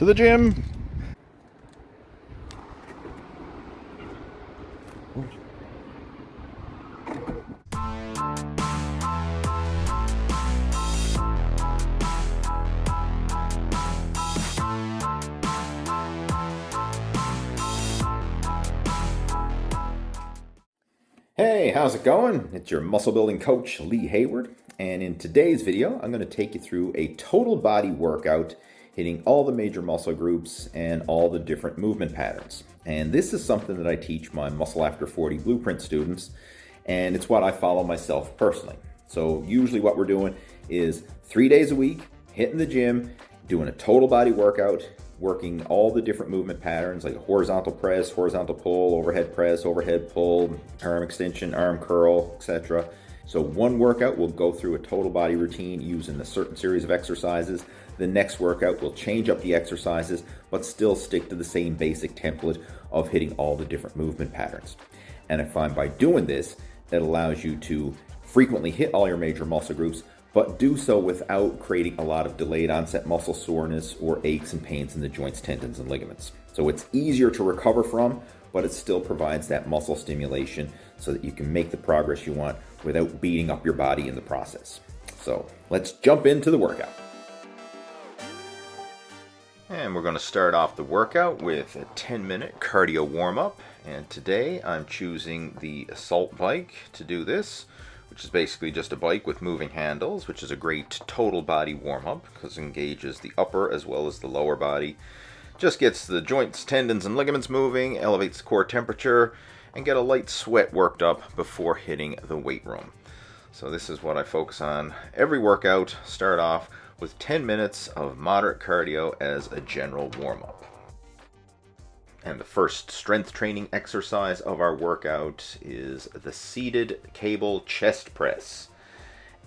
to the gym. Hey, how's it going? It's your muscle building coach, Lee Hayward. And in today's video, I'm going to take you through a total body workout hitting all the major muscle groups and all the different movement patterns. And this is something that I teach my Muscle After 40 Blueprint students, and it's what I follow myself personally. So usually what we're doing is 3 days a week, hitting the gym, doing a total body workout, working all the different movement patterns like horizontal press, horizontal pull, overhead press, overhead pull, arm extension, arm curl, etc. So one workout will go through a total body routine using a certain series of exercises. The next workout will change up the exercises, but still stick to the same basic template of hitting all the different movement patterns. And I find by doing this, it allows you to frequently hit all your major muscle groups, but do so without creating a lot of delayed onset muscle soreness or aches and pains in the joints, tendons, and ligaments. So it's easier to recover from, but it still provides that muscle stimulation so that you can make the progress you want without beating up your body in the process. So let's jump into the workout. And we're going to start off the workout with a 10-minute cardio warm-up. And today I'm choosing the assault bike to do this, which is basically just a bike with moving handles, which is a great total body warm-up because it engages the upper as well as the lower body. Just gets the joints, tendons, and ligaments moving, elevates the core temperature, and get a light sweat worked up before hitting the weight room. So this is what I focus on every workout. Start off with 10 minutes of moderate cardio as a general warm-up. And the first strength training exercise of our workout is the seated cable chest press.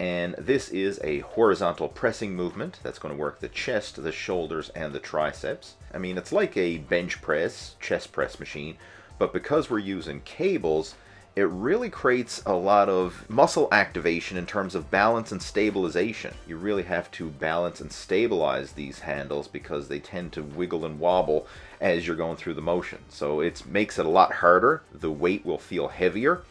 And this is a horizontal pressing movement that's going to work the chest, the shoulders, and the triceps. I mean, it's like a bench press, chest press machine, but because we're using cables, it really creates a lot of muscle activation in terms of balance and stabilization. You really have to balance and stabilize these handles because they tend to wiggle and wobble as you're going through the motion. So it makes it a lot harder. The weight will feel heavier,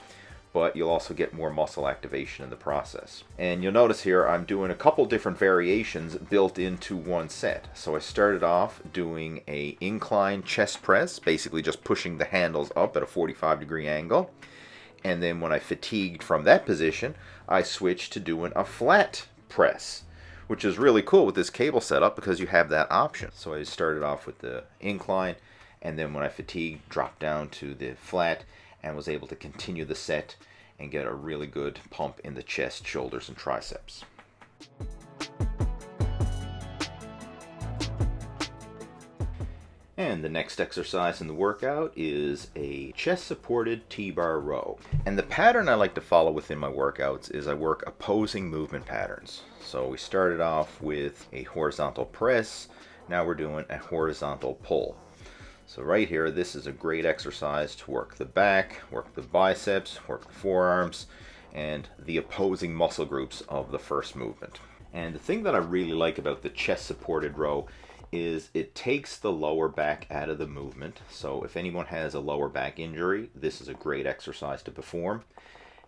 but you'll also get more muscle activation in the process. And you'll notice here I'm doing a couple different variations built into one set. So I started off doing a incline chest press, basically just pushing the handles up at a 45-degree angle. And then when I fatigued from that position, I switched to doing a flat press, which is really cool with this cable setup because you have that option. So I started off with the incline, and then when I fatigued, dropped down to the flat and was able to continue the set and get a really good pump in the chest, shoulders, and triceps. And the next exercise in the workout is a chest-supported T-bar row. And the pattern I like to follow within my workouts is I work opposing movement patterns. So we started off with a horizontal press. Now we're doing a horizontal pull. So right here, this is a great exercise to work the back, work the biceps, work the forearms, and the opposing muscle groups of the first movement. And the thing that I really like about the chest-supported row is it takes the lower back out of the movement. So if anyone has a lower back injury, this is a great exercise to perform.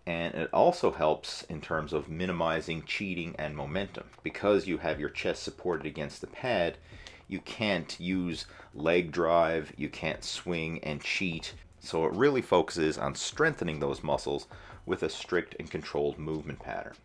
And it also helps in terms of minimizing cheating and momentum. Because you have your chest supported against the pad, you can't use leg drive, you can't swing and cheat. So it really focuses on strengthening those muscles with a strict and controlled movement pattern.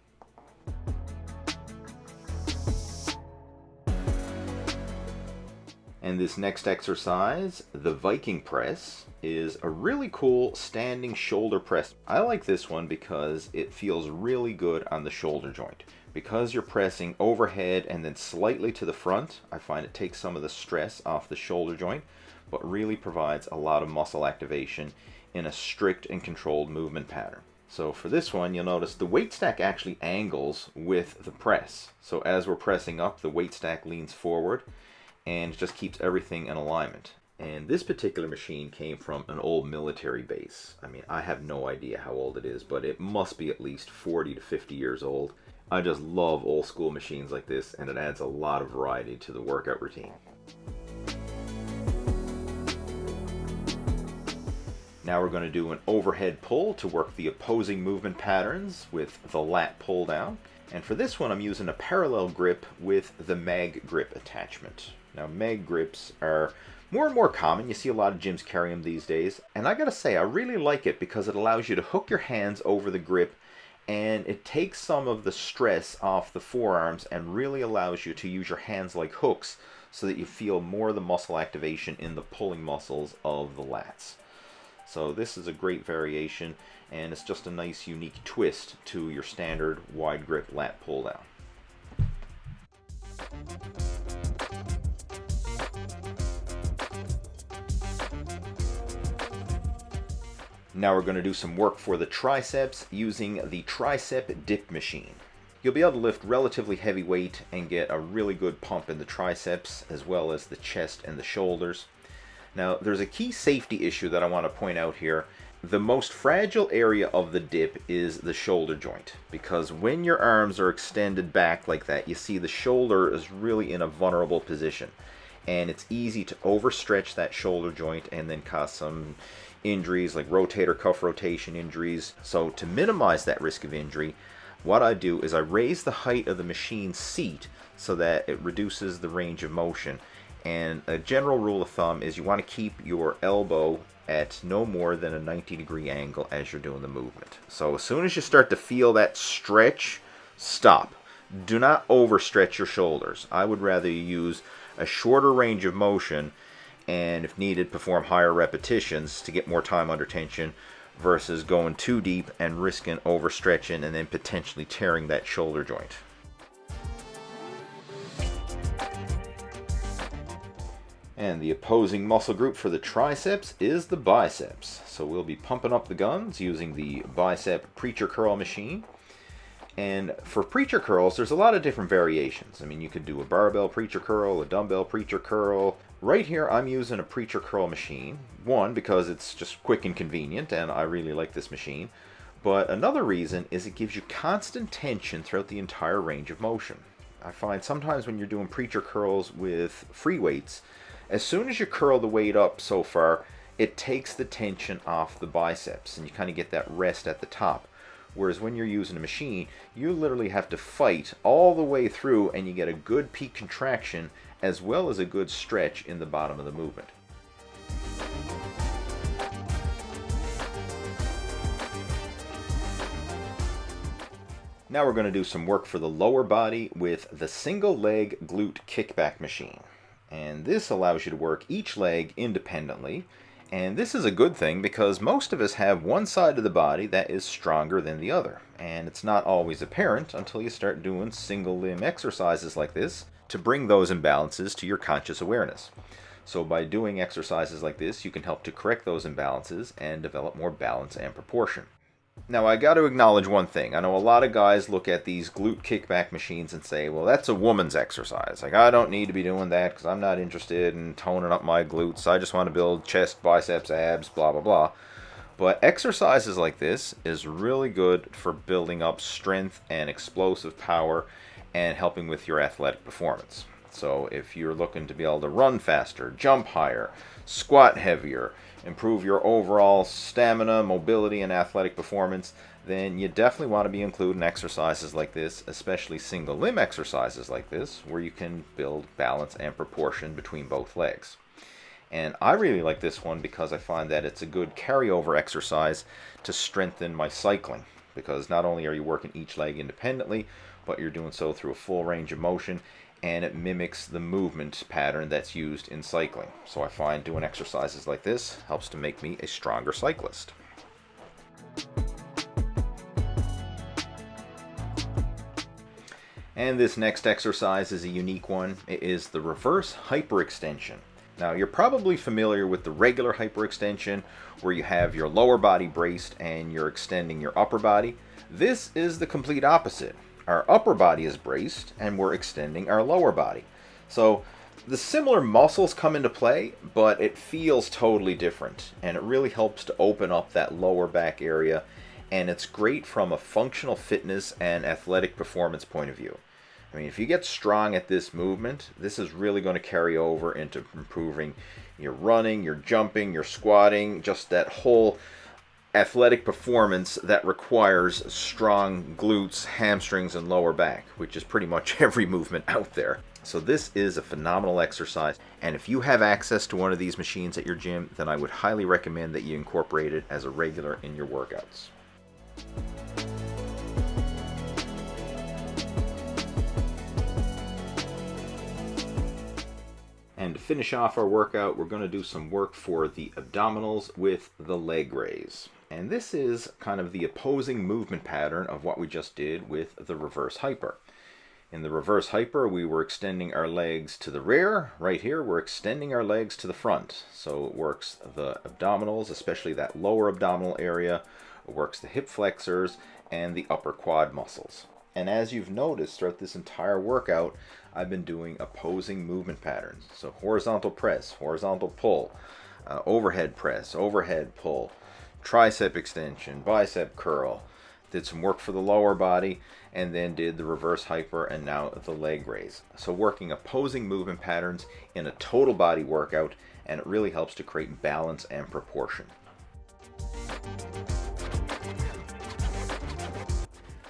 And this next exercise, the Viking press, is a really cool standing shoulder press. I like this one because it feels really good on the shoulder joint. Because you're pressing overhead and then slightly to the front, I find it takes some of the stress off the shoulder joint, but really provides a lot of muscle activation in a strict and controlled movement pattern. So for this one, you'll notice the weight stack actually angles with the press. So as we're pressing up, the weight stack leans forward, and it just keeps everything in alignment. And this particular machine came from an old military base. I mean, I have no idea how old it is, but it must be at least 40 to 50 years old. I just love old school machines like this, and it adds a lot of variety to the workout routine. Now we're going to do an overhead pull to work the opposing movement patterns with the lat pull down. And for this one, I'm using a parallel grip with the mag grip attachment. Now, mag grips are more and more common. You see a lot of gyms carry them these days. And I gotta say, I really like it because it allows you to hook your hands over the grip, and it takes some of the stress off the forearms and really allows you to use your hands like hooks so that you feel more of the muscle activation in the pulling muscles of the lats. So this is a great variation, and it's just a nice unique twist to your standard wide grip lat pull down. Now we're going to do some work for the triceps using the Tricep dip machine. You'll be able to lift relatively heavy weight and get a really good pump in the triceps as well as the chest and the shoulders. Now there's a key safety issue that I want to point out here. The most fragile area of the dip is the shoulder joint, because when your arms are extended back like that, you see the shoulder is really in a vulnerable position, and it's easy to overstretch that shoulder joint and then cause some injuries like rotator cuff rotation injuries. So to minimize that risk of injury, what I do is I raise the height of the machine seat so that it reduces the range of motion. And a general rule of thumb is you want to keep your elbow at no more than a 90-degree angle as you're doing the movement. So as soon as you start to feel that stretch, stop. Do not overstretch your shoulders. I would rather you use a shorter range of motion and, if needed, perform higher repetitions to get more time under tension versus going too deep and risking overstretching and then potentially tearing that shoulder joint. And the opposing muscle group for the triceps is the biceps. So we'll be pumping up the guns using the bicep preacher curl machine. And for preacher curls, there's a lot of different variations. I mean, you could do a barbell preacher curl, a dumbbell preacher curl. Right here, I'm using a preacher curl machine. One, because it's just quick and convenient, and I really like this machine. But another reason is it gives you constant tension throughout the entire range of motion. I find sometimes when you're doing preacher curls with free weights, as soon as you curl the weight up so far, it takes the tension off the biceps, and you kind of get that rest at the top. Whereas when you're using a machine, you literally have to fight all the way through, and you get a good peak contraction as well as a good stretch in the bottom of the movement. Now we're going to do some work for the lower body with the single leg glute kickback machine. And this allows you to work each leg independently. And this is a good thing because most of us have one side of the body that is stronger than the other. And it's not always apparent until you start doing single limb exercises like this to bring those imbalances to your conscious awareness. So by doing exercises like this, you can help to correct those imbalances and develop more balance and proportion. Now, I got to acknowledge one thing. I know a lot of guys look at these glute kickback machines and say, well, that's a woman's exercise. Like, I don't need to be doing that because I'm not interested in toning up my glutes. I just want to build chest, biceps, abs, blah, blah, blah. But exercises like this is really good for building up strength and explosive power and helping with your athletic performance. So if you're looking to be able to run faster, jump higher, squat heavier, improve your overall stamina, mobility, and athletic performance, then you definitely want to be including exercises like this, especially single limb exercises like this, where you can build balance and proportion between both legs. And I really like this one because I find that it's a good carryover exercise to strengthen my cycling, because not only are you working each leg independently, but you're doing so through a full range of motion, and it mimics the movement pattern that's used in cycling. So I find doing exercises like this helps to make me a stronger cyclist. And this next exercise is a unique one. It is the reverse hyperextension. Now, you're probably familiar with the regular hyperextension where you have your lower body braced and you're extending your upper body. This is the complete opposite. Our upper body is braced and we're extending our lower body. So the similar muscles come into play, but it feels totally different, and it really helps to open up that lower back area, and it's great from a functional fitness and athletic performance point of view. I mean, if you get strong at this movement, this is really going to carry over into improving your running, your jumping, your squatting, just that whole athletic performance that requires strong glutes, hamstrings, and lower back, which is pretty much every movement out there. So this is a phenomenal exercise, and if you have access to one of these machines at your gym, then I would highly recommend that you incorporate it as a regular in your workouts. And to finish off our workout, we're going to do some work for the abdominals with the leg raise. And this is kind of the opposing movement pattern of what we just did with the reverse hyper. In the reverse hyper, we were extending our legs to the rear. Right here, we're extending our legs to the front. So it works the abdominals, especially that lower abdominal area. It works the hip flexors and the upper quad muscles. And as you've noticed throughout this entire workout, I've been doing opposing movement patterns. So horizontal press, horizontal pull, overhead press, overhead pull, tricep extension, bicep curl. Did some work for the lower body, and then did the reverse hyper, and now the leg raise. So working opposing movement patterns in a total body workout, and it really helps to create balance and proportion.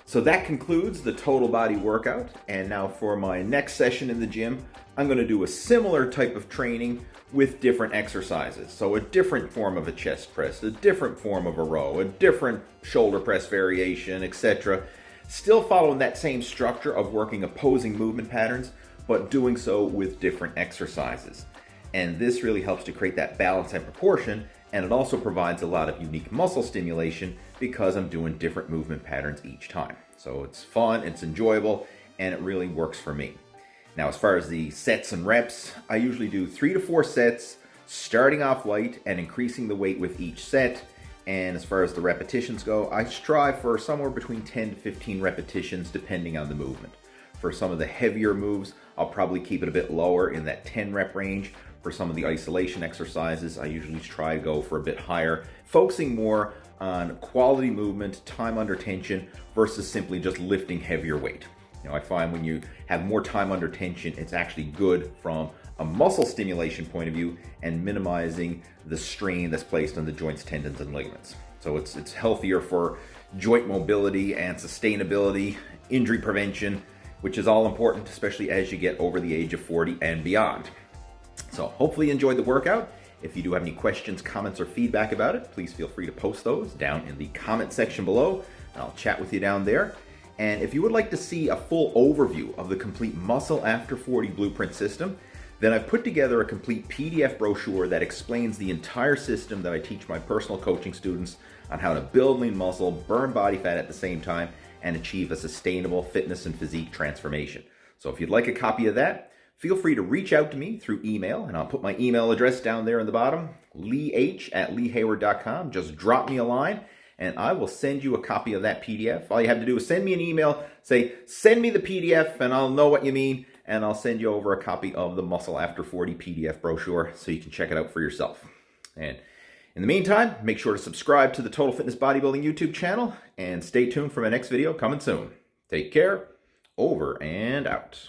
So that concludes the total body workout, and now for my next session in the gym, I'm going to do a similar type of training with different exercises. So a different form of a chest press, a different form of a row, a different shoulder press variation, etc. Still following that same structure of working opposing movement patterns, but doing so with different exercises. And this really helps to create that balance and proportion, and it also provides a lot of unique muscle stimulation because I'm doing different movement patterns each time. So it's fun, it's enjoyable, and it really works for me. Now, as far as the sets and reps, I usually do 3 to 4 sets, starting off light and increasing the weight with each set. And as far as the repetitions go, I strive for somewhere between 10 to 15 repetitions depending on the movement. For some of the heavier moves, I'll probably keep it a bit lower in that 10 rep range. For some of the isolation exercises, I usually try to go for a bit higher, focusing more on quality movement, time under tension, versus simply just lifting heavier weight. You know, I find when you have more time under tension, it's actually good from a muscle stimulation point of view and minimizing the strain that's placed on the joints, tendons, and ligaments. So it's healthier for joint mobility and sustainability, injury prevention, which is all important, especially as you get over the age of 40 and beyond. So hopefully you enjoyed the workout. If you do have any questions, comments, or feedback about it, please feel free to post those down in the comment section below, and I'll chat with you down there. And if you would like to see a full overview of the complete Muscle After 40 blueprint system, then I've put together a complete PDF brochure that explains the entire system that I teach my personal coaching students on how to build lean muscle, burn body fat at the same time, and achieve a sustainable fitness and physique transformation. So if you'd like a copy of that, feel free to reach out to me through email, and I'll put my email address down there in the bottom, leeh@leehayward.com. Just drop me a line, and I will send you a copy of that PDF. All you have to do is send me an email, say, send me the PDF, and I'll know what you mean, and I'll send you over a copy of the Muscle After 40 PDF brochure so you can check it out for yourself. And in the meantime, make sure to subscribe to the Total Fitness Bodybuilding YouTube channel, and stay tuned for my next video coming soon. Take care, over and out.